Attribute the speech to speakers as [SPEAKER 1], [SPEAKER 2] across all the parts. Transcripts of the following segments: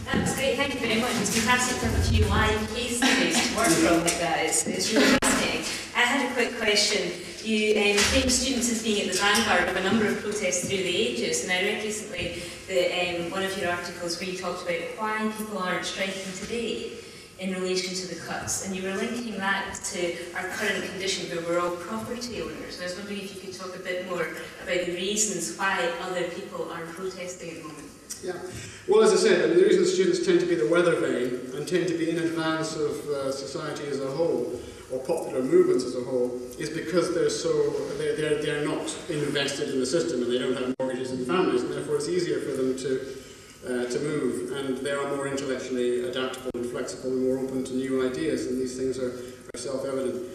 [SPEAKER 1] That's great, thank you very much. It's fantastic to have a few live case studies to work from like that. It's really fascinating. I had a quick question. You frame students as being at the vanguard of a number of protests through the ages, and I read recently that one of your articles where you talked about why people aren't striking today in relation to the cuts, and you were linking that to our current condition where we're all property owners. And I was wondering if you could talk a bit more about the reasons why other people are protesting at the moment.
[SPEAKER 2] Yeah, well, as I said, the reason students tend to be the weather vane and tend to be in advance of society as a whole, or popular movements as a whole, is because they're not invested in the system and they don't have mortgages and families, and therefore it's easier for them to move, and they are more intellectually adaptable and flexible and more open to new ideas, and these things are self-evident.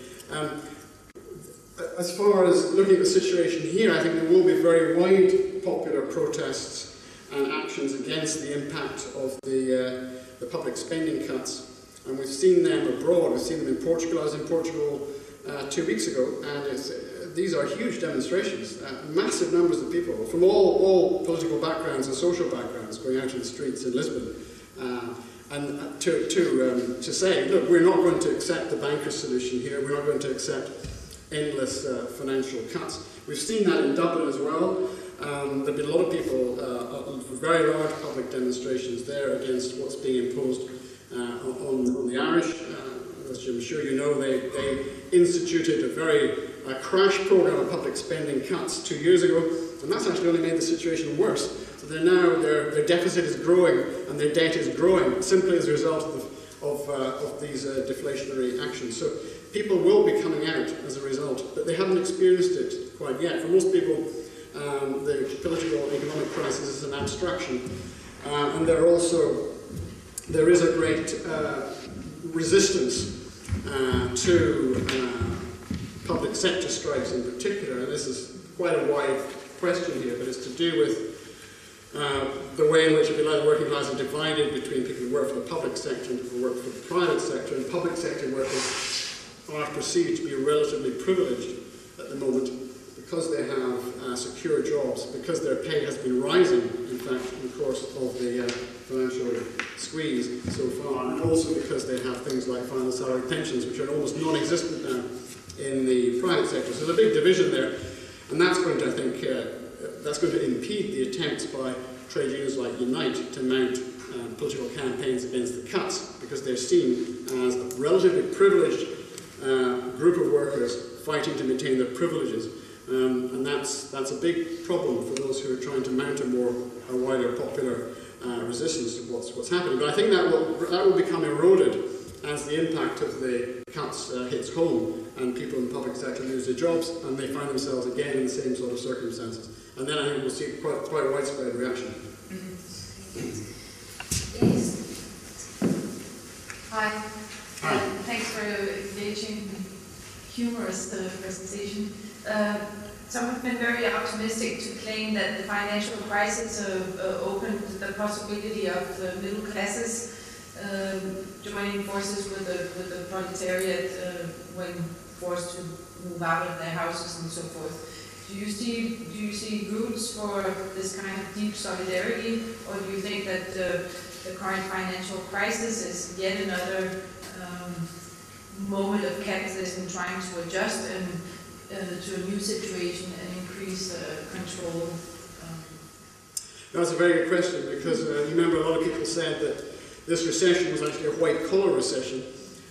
[SPEAKER 2] As far as looking at the situation here, I think there will be very wide popular protests and actions against the impact of the public spending cuts. And we've seen them abroad. We've seen them in Portugal. I was in Portugal 2 weeks ago, and these are huge demonstrations. Massive numbers of people from all political backgrounds and social backgrounds going out in the streets in Lisbon. And to say, look, we're not going to accept the banker's solution here. We're not going to accept endless financial cuts. We've seen that in Dublin as well. There have been a lot of people, very large public demonstrations there against what's being imposed on the Irish. As I'm sure you know, they instituted a crash program of public spending cuts 2 years ago, and that's actually only made the situation worse. So their deficit is growing and their debt is growing simply as a result of these deflationary actions. So people will be coming out as a result, but they haven't experienced it quite yet. For most people, the political and economic crisis is an abstraction, and there is a great resistance to public sector strikes in particular, and this is quite a wide question here, but it's to do with the way in which, if you like, the working class is divided between people who work for the public sector and people who work for the private sector, and public sector workers are perceived to be relatively privileged at the moment because they have secure jobs, because their pay has been rising, in fact, in the course of the financial squeeze so far, and also because they have things like final salary pensions, which are almost non-existent now in the private sector. So there's a big division there, and that's going to, I think, that's going to impede the attempts by trade unions like Unite to mount political campaigns against the cuts, because they're seen as a relatively privileged group of workers fighting to maintain their privileges. And that's a big problem for those who are trying to mount a wider popular resistance to what's happening. But I think that will become eroded as the impact of the cuts hits home and people in the public sector lose their jobs and they find themselves again in the same sort of circumstances. And then I think we'll see quite a widespread reaction.
[SPEAKER 3] Yes. Hi.
[SPEAKER 2] Hi.
[SPEAKER 3] Thanks for engaging, humorous presentation. Some have been very optimistic to claim that the financial crisis opened the possibility of the middle classes joining forces with the proletariat when forced to move out of their houses and so forth. Do you see roots for this kind of deep solidarity, or do you think that the current financial crisis is yet another moment of capitalism trying to adjust and to a new situation and increase control?
[SPEAKER 2] That's a very good question, because you remember a lot of people said that this recession was actually a white-collar recession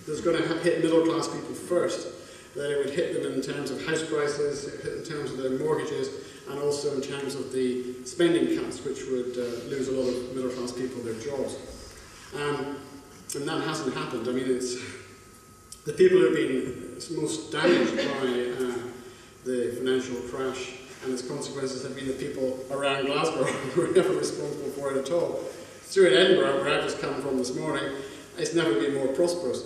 [SPEAKER 2] that was going to hit middle-class people first, that it would hit them in terms of house prices, in terms of their mortgages, and also in terms of the spending cuts, which would lose a lot of middle-class people their jobs. And that hasn't happened. I mean, it's the people who have been most damaged by the financial crash and its consequences have been the people around Glasgow who are never responsible for it at all. Through in Edinburgh, where I've just come from this morning, it's never been more prosperous.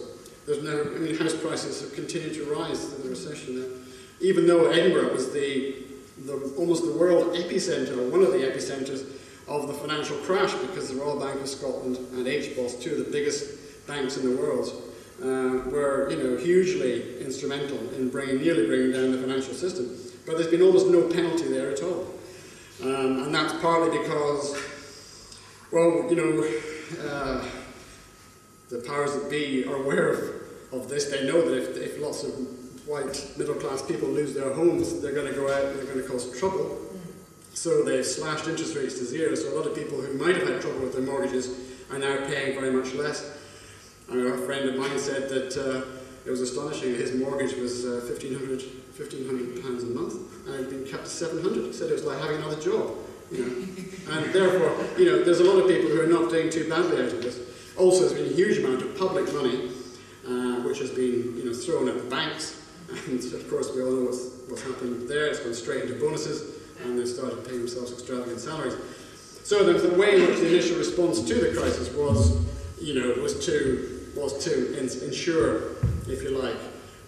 [SPEAKER 2] There's never, I mean, house prices have continued to rise through the recession. Even though Edinburgh was almost the world epicenter, or one of the epicenters of the financial crash, because the Royal Bank of Scotland and HBOS, two of the biggest banks in the world, were hugely instrumental in nearly bringing down the financial system. But there's been almost no penalty there at all. And that's partly because, well, the powers that be are aware of this. They know that if lots of white middle-class people lose their homes, they're going to go out and they're going to cause trouble. So they've slashed interest rates to zero, so a lot of people who might have had trouble with their mortgages are now paying very much less. I mean, a friend of mine said that it was astonishing. His mortgage was £1,500 a month, and it had been cut to £700. He said it was like having another job. You know? And therefore, you know, there's a lot of people who are not doing too badly out of this. Also, there's been a huge amount of public money which has been, you know, thrown at the banks, and of course we all know what's happened there. It's gone straight into bonuses, and they've started paying themselves extravagant salaries. So the way in which the initial response to the crisis was, you know, was to ensure, if you like,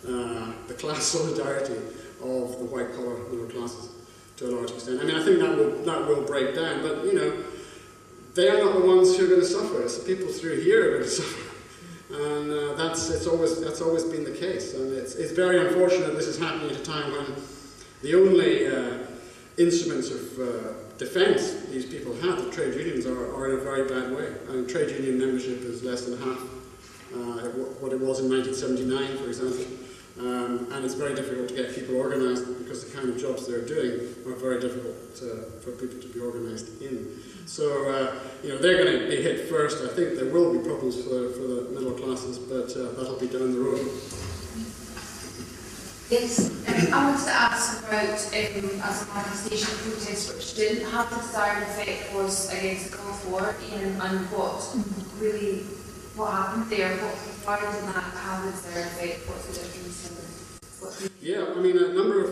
[SPEAKER 2] the class solidarity of the white-collar middle classes to a large extent. I mean, I think that will break down, but, you know, they are not the ones who are going to suffer. It's the people through here who are going to suffer. And that's always been the case. And it's very unfortunate this is happening at a time when the only instruments of defence these people have, the trade unions, are in a very bad way. I mean, trade union membership is less than half what it was in 1979, for example. And it's very difficult to get people organised because the kind of jobs they're doing are very difficult for people to be organised in. So, you know, they're going to be hit first. I think there will be problems for the middle classes, but that'll be down the road.
[SPEAKER 4] Yes, I wanted to ask about, as a manifestation of protest which didn't have the desired effect was against the Gulf War, and what happened there, why didn't that have the desired effect, what's the difference?
[SPEAKER 2] Yeah, I mean, a number of,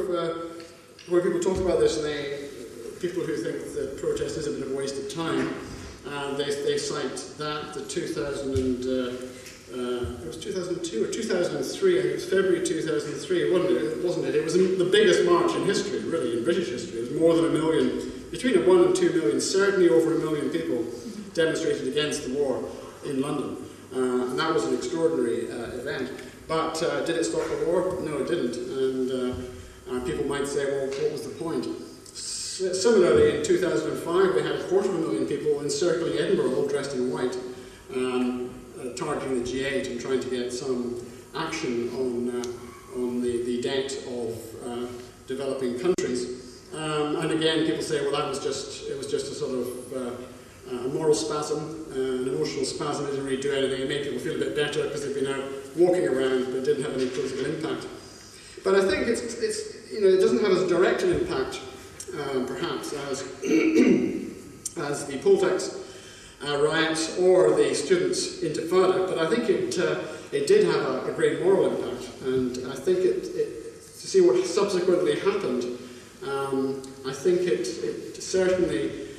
[SPEAKER 2] when people talk about this, and people who think that protest is a bit of a waste of time, they cite that, the 2002 or 2003, I think it was February 2003, wasn't it? It was the biggest march in history, really, in British history. It was more than 1 million, between 1 and 2 million, certainly over 1 million people demonstrated against the war in London. And that was an extraordinary event. But did it stop the war? No, it didn't. And people might say, well, what was the point? Similarly, in 2005, we had 250,000 people encircling Edinburgh, all dressed in white, targeting the G8 and trying to get some action on the debt of developing countries. And again, people say, well, it was just a sort of a moral spasm, an emotional spasm. It didn't really do anything. It made people feel a bit better because they've been out walking around, but it didn't have any political impact. But I think it's you know, it doesn't have as direct an impact, perhaps, as the poll tax riots or the students' intifada. But I think it did have a great moral impact, and I think to see what subsequently happened, I think it certainly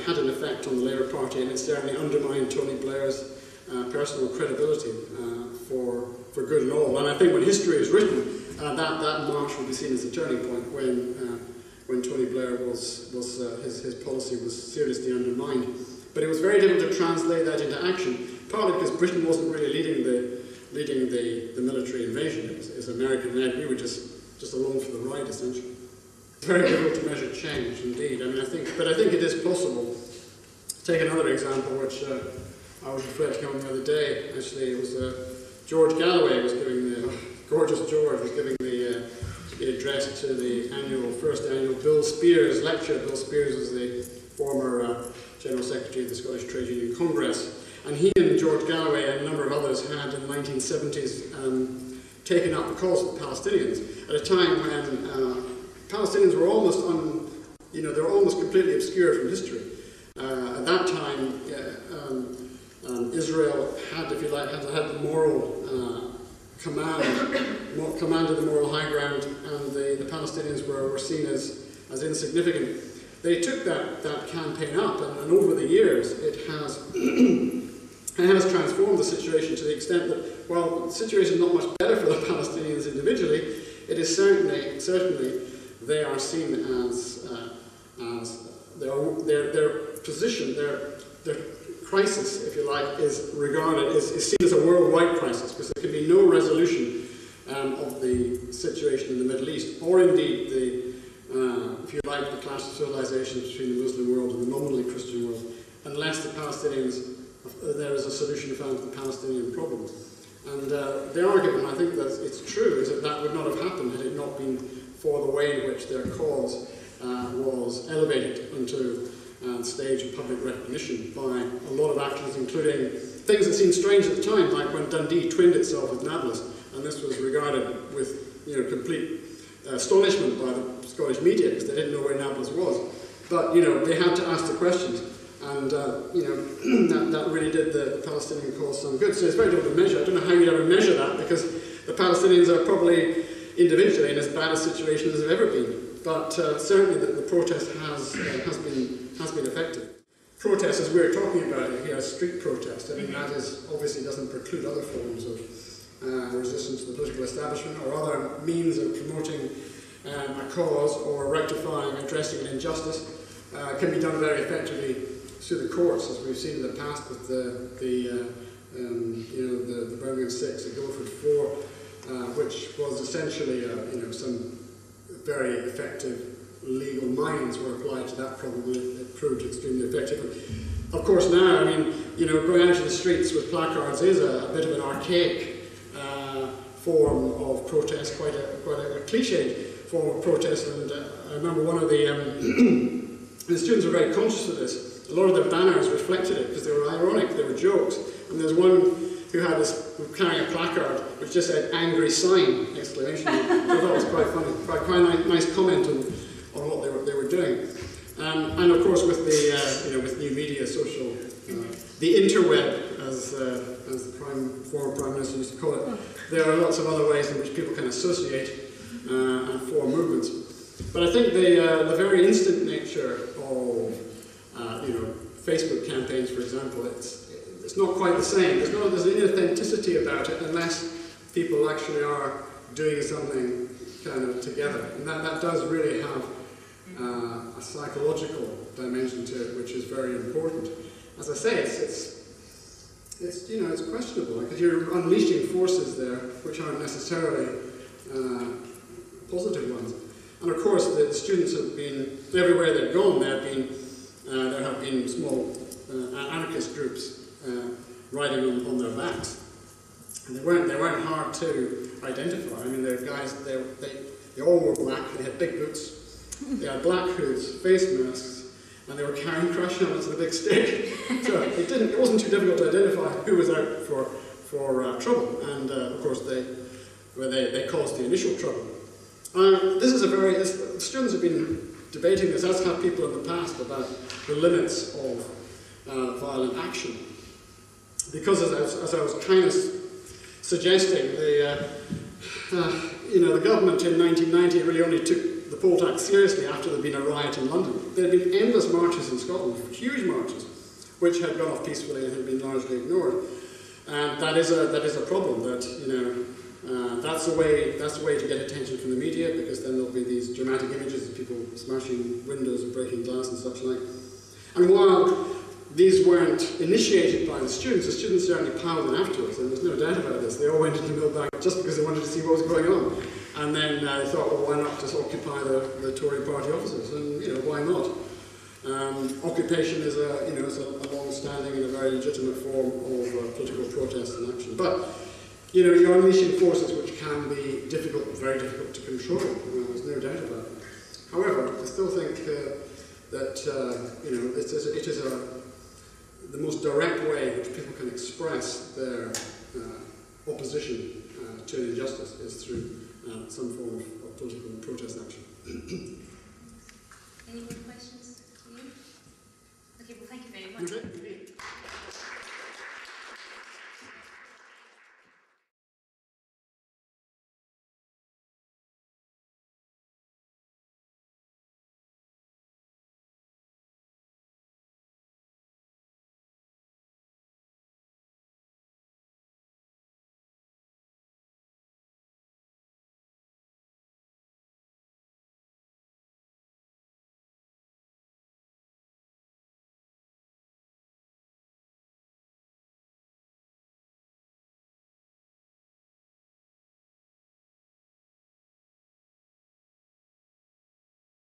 [SPEAKER 2] had an effect on the Labour Party, and it certainly undermined Tony Blair's personal credibility for good and all. And I think when history is written, that march will be seen as a turning point when Tony Blair his policy was seriously undermined. But it was very difficult to translate that into action, partly because Britain wasn't really leading the military invasion. It was American-led. We were just along for the ride, essentially. Very difficult to measure change, indeed. I mean, I think it is possible. Take another example, which I was reflecting on the other day. Actually, it was George Galloway was giving gorgeous George was giving the address to the first annual Bill Spears lecture. Bill Spears was the former General Secretary of the Scottish Trade Union Congress, and he and George Galloway and a number of others had in the 1970s taken up the cause of the Palestinians at a time when Palestinians were almost they were almost completely obscured from history. At that time, Israel had, if you like, had the moral commanded the moral high ground, and the Palestinians were seen as insignificant. They took that campaign up, and over the years it has transformed the situation to the extent that, while the situation is not much better for the Palestinians individually, it is certainly they are seen as their position, their crisis, if you like, is seen as a worldwide crisis, because there can be no resolution of the situation in the Middle East, or indeed if you like, the clash of civilizations between the Muslim world and the nominally Christian world, unless the Palestinians there is a solution found to the Palestinian problem. And the argument, I think that it's true, is that that would not have happened had it not been for the way in which their cause was elevated into the stage of public recognition by a lot of actions, including things that seemed strange at the time, like when Dundee twinned itself with Nablus, and this was regarded with complete astonishment by the Scottish media because they didn't know where Nablus was. But they had to ask the questions, and that really did the Palestinian cause some good. So it's very difficult to measure. I don't know how you'd ever measure that, because the Palestinians are probably individually in as bad a situation as they've ever been. But certainly the protest has been effective. Protests, as we're talking about it here, street protest, I mean, that is obviously doesn't preclude other forms of resistance to the political establishment or other means of promoting a cause or rectifying, addressing an injustice. Can be done very effectively through the courts, as we've seen in the past with the Birmingham 6, the Guildford 4, which was essentially some very effective legal minds were applied to that problem, and it proved extremely effective. Of course now, I mean, going out to the streets with placards is a bit of an archaic form of protest, quite a cliched form of protest, and I remember one of the students were very conscious of this. A lot of their banners reflected it because they were ironic, they were jokes, and there's one who carrying a placard which just said "angry sign!" exclamation mark. So I thought it was quite funny, quite a nice comment on what they were doing. And of course, with the with new media, social, the interweb, as the former Prime Minister used to call it, there are lots of other ways in which people can associate and form movements. But I think the very instant nature of Facebook campaigns, for example, it's not quite the same. There's an inauthenticity about it unless people actually are doing something kind of together, and that does really have a psychological dimension to it, which is very important. As I say, it's questionable because you're unleashing forces there which aren't necessarily positive ones. And of course, the students have been everywhere they've gone. There have been small anarchist groups riding on their backs, and they weren't hard to identify. I mean, they're guys. They all wore black. They had big boots. They had black hoods, face masks, and they were carrying crash helmets and a big stick. So it wasn't too difficult to identify who was out for trouble, and of course they caused the initial trouble. Students have been debating this, as have people in the past, about the limits of violent action. Because as I was kind of suggesting, the government in 1990 really only took the poll tax seriously after there had been a riot in London. There had been endless marches in Scotland, huge marches, which had gone off peacefully and had been largely ignored. And that is a problem. That's a way to get attention from the media, because then there'll be these dramatic images of people smashing windows and breaking glass and such like. And while these weren't initiated by the students certainly piled in afterwards, and there's no doubt about this. They all went into Millbank just because they wanted to see what was going on. And then they thought, well, why not just occupy the Tory party offices? And why not? Occupation is a long-standing and a very legitimate form of political protest and action. But you're unleashing forces which can be very difficult to control. There's no doubt about it. However, I still think that it is the most direct way in which people can express their opposition to an injustice is through some form of political protest action.
[SPEAKER 1] Any more questions?